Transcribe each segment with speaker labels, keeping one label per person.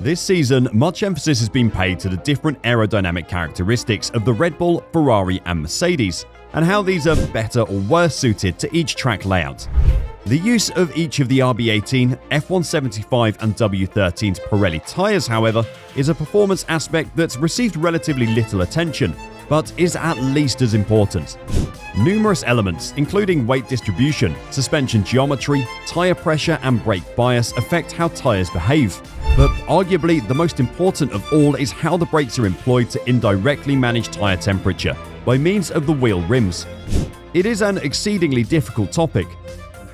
Speaker 1: This season, much emphasis has been paid to the different aerodynamic characteristics of the Red Bull, Ferrari and Mercedes, and how these are better or worse suited to each track layout. The use of each of the RB18, F175 and W13's Pirelli tyres, however, is a performance aspect that's received relatively little attention, but is at least as important. Numerous elements, including weight distribution, suspension geometry, tyre pressure and brake bias, affect how tyres behave. But arguably the most important of all is how the brakes are employed to indirectly manage tyre temperature by means of the wheel rims. It is an exceedingly difficult topic,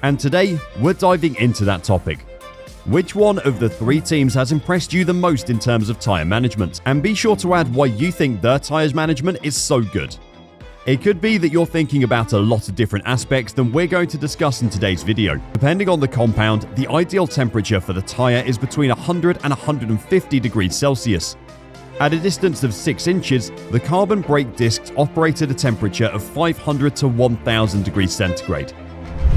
Speaker 1: and today we're diving into that topic. Which one of the three teams has impressed you the most in terms of tyre management? And be sure to add why you think their tyres management is so good. It could be that you're thinking about a lot of different aspects than we're going to discuss in today's video. Depending on the compound, the ideal temperature for the tyre is between 100 and 150 degrees Celsius. At a distance of 6 inches, the carbon brake discs operate at a temperature of 500 to 1000 degrees centigrade.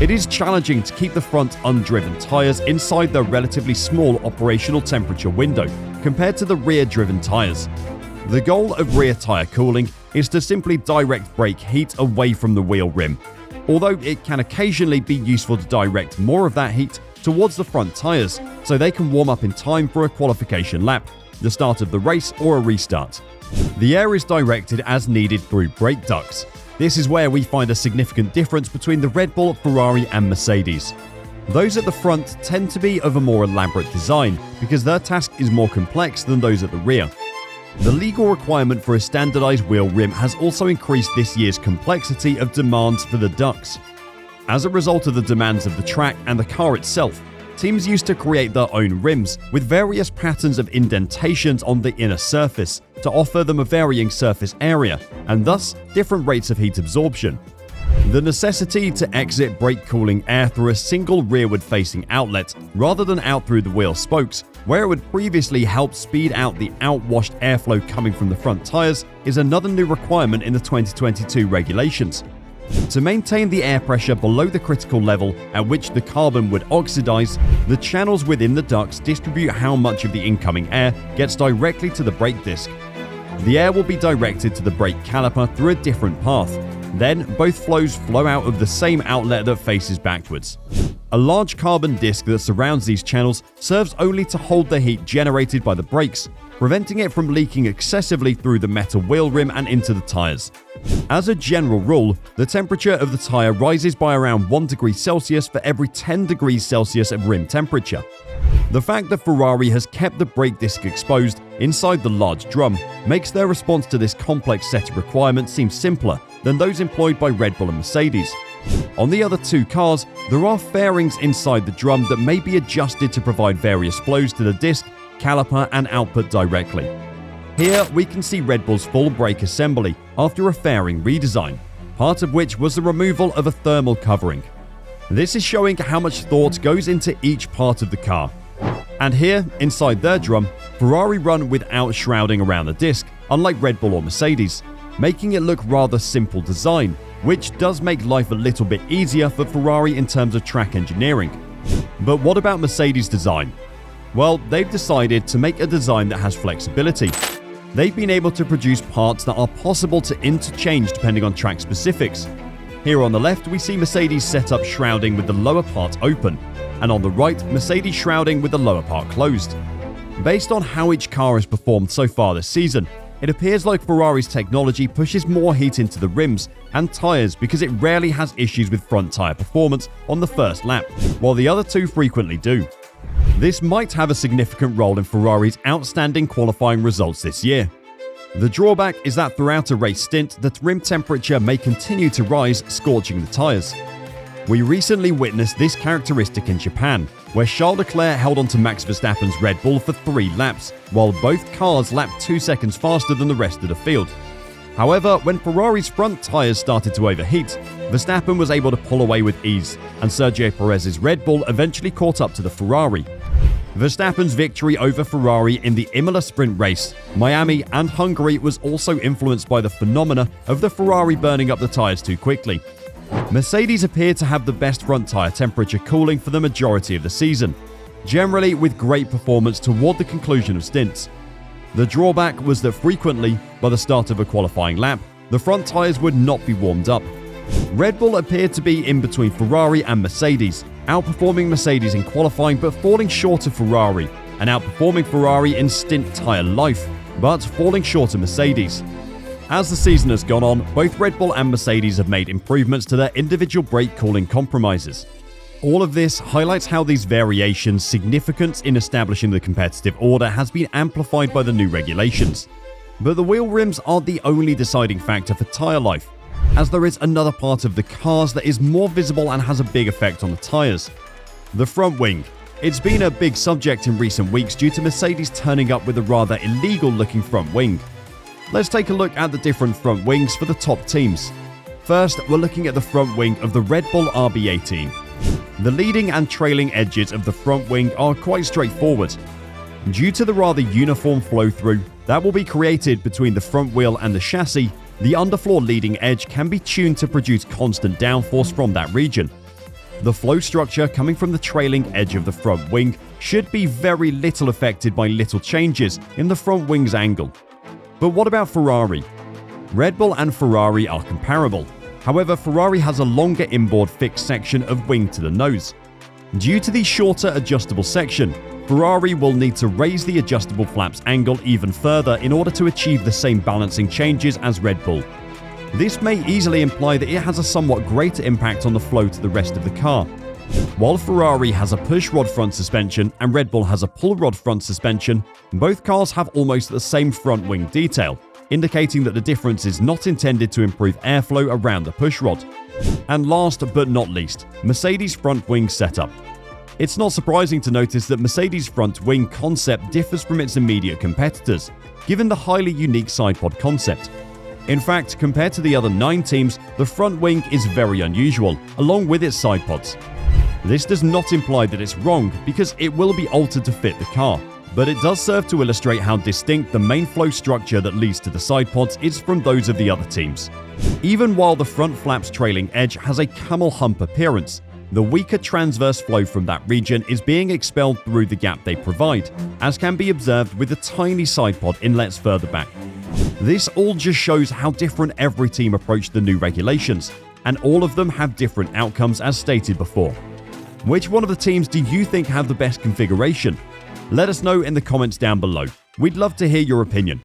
Speaker 1: It is challenging to keep the front undriven tyres inside their relatively small operational temperature window compared to the rear-driven tyres. The goal of rear tyre cooling is to simply direct brake heat away from the wheel rim, although it can occasionally be useful to direct more of that heat towards the front tyres so they can warm up in time for a qualification lap, the start of the race or a restart. The air is directed as needed through brake ducts. This is where we find a significant difference between the Red Bull, Ferrari and Mercedes. Those at the front tend to be of a more elaborate design because their task is more complex than those at the rear. The legal requirement for a standardized wheel rim has also increased this year's complexity of demands for the ducts. As a result of the demands of the track and the car itself, teams used to create their own rims with various patterns of indentations on the inner surface to offer them a varying surface area and thus different rates of heat absorption. The necessity to exit brake cooling air through a single rearward-facing outlet rather than out through the wheel spokes, where it would previously help speed out the outwashed airflow coming from the front tyres, is another new requirement in the 2022 regulations. To maintain the air pressure below the critical level at which the carbon would oxidize, the channels within the ducts distribute how much of the incoming air gets directly to the brake disc. The air will be directed to the brake caliper through a different path. Then, both flows flow out of the same outlet that faces backwards. A large carbon disc that surrounds these channels serves only to hold the heat generated by the brakes, preventing it from leaking excessively through the metal wheel rim and into the tyres. As a general rule, the temperature of the tyre rises by around 1 degree Celsius for every 10 degrees Celsius of rim temperature. The fact that Ferrari has kept the brake disc exposed inside the large drum makes their response to this complex set of requirements seem simpler than those employed by Red Bull and Mercedes. On the other two cars, there are fairings inside the drum that may be adjusted to provide various flows to the disc, caliper and output directly. Here we can see Red Bull's full brake assembly after a fairing redesign, part of which was the removal of a thermal covering. This is showing how much thought goes into each part of the car. And here, inside their drum, Ferrari run without shrouding around the disc, unlike Red Bull or Mercedes, making it look rather simple design, which does make life a little bit easier for Ferrari in terms of track engineering. But what about Mercedes' design? Well, they've decided to make a design that has flexibility. They've been able to produce parts that are possible to interchange depending on track specifics. Here on the left, we see Mercedes set up shrouding with the lower part open, and on the right, Mercedes shrouding with the lower part closed. Based on how each car has performed so far this season, it appears like Ferrari's technology pushes more heat into the rims and tyres because it rarely has issues with front tyre performance on the first lap, while the other two frequently do. This might have a significant role in Ferrari's outstanding qualifying results this year. The drawback is that throughout a race stint, the rim temperature may continue to rise, scorching the tyres. We recently witnessed this characteristic in Japan, where Charles Leclerc held onto Max Verstappen's Red Bull for 3 laps, while both cars lapped 2 seconds faster than the rest of the field. However, when Ferrari's front tyres started to overheat, Verstappen was able to pull away with ease, and Sergio Perez's Red Bull eventually caught up to the Ferrari. Verstappen's victory over Ferrari in the Imola sprint race, Miami and Hungary was also influenced by the phenomena of the Ferrari burning up the tyres too quickly. Mercedes appeared to have the best front tyre temperature cooling for the majority of the season. generally with great performance toward the conclusion of stints. The drawback was that frequently, by the start of a qualifying lap, the front tyres would not be warmed up. Red Bull appeared to be in between Ferrari and Mercedes, outperforming Mercedes in qualifying but falling short of Ferrari, and outperforming Ferrari in stint tyre life, but falling short of Mercedes. As the season has gone on, both Red Bull and Mercedes have made improvements to their individual brake cooling compromises. All of this highlights how these variations' significance in establishing the competitive order has been amplified by the new regulations. But the wheel rims aren't the only deciding factor for tyre life, as there is another part of the cars that is more visible and has a big effect on the tyres: the front wing. It's been a big subject in recent weeks due to Mercedes turning up with a rather illegal looking front wing. Let's take a look at the different front wings for the top teams. First, we're looking at the front wing of the Red Bull RB18. The leading and trailing edges of the front wing are quite straightforward. Due to the rather uniform flow-through that will be created between the front wheel and the chassis, the underfloor leading edge can be tuned to produce constant downforce from that region. The flow structure coming from the trailing edge of the front wing should be very little affected by little changes in the front wing's angle. But what about Ferrari? Red Bull and Ferrari are comparable. However, Ferrari has a longer inboard fixed section of wing to the nose. Due to the shorter adjustable section, Ferrari will need to raise the adjustable flaps angle even further in order to achieve the same balancing changes as Red Bull. This may easily imply that it has a somewhat greater impact on the flow to the rest of the car. While Ferrari has a push rod front suspension and Red Bull has a pull rod front suspension, both cars have almost the same front wing detail, indicating that the difference is not intended to improve airflow around the push rod. And last but not least, Mercedes' front wing setup. It's not surprising to notice that Mercedes' front wing concept differs from its immediate competitors, given the highly unique sidepod concept. In fact, compared to the other 9 teams, the front wing is very unusual, along with its sidepods. This does not imply that it's wrong, because it will be altered to fit the car, but it does serve to illustrate how distinct the main flow structure that leads to the sidepods is from those of the other teams. Even while the front flap's trailing edge has a camel hump appearance, the weaker transverse flow from that region is being expelled through the gap they provide, as can be observed with the tiny sidepod inlets further back. This all just shows how different every team approached the new regulations, and all of them have different outcomes as stated before. Which one of the teams do you think have the best configuration? Let us know in the comments down below. We'd love to hear your opinion.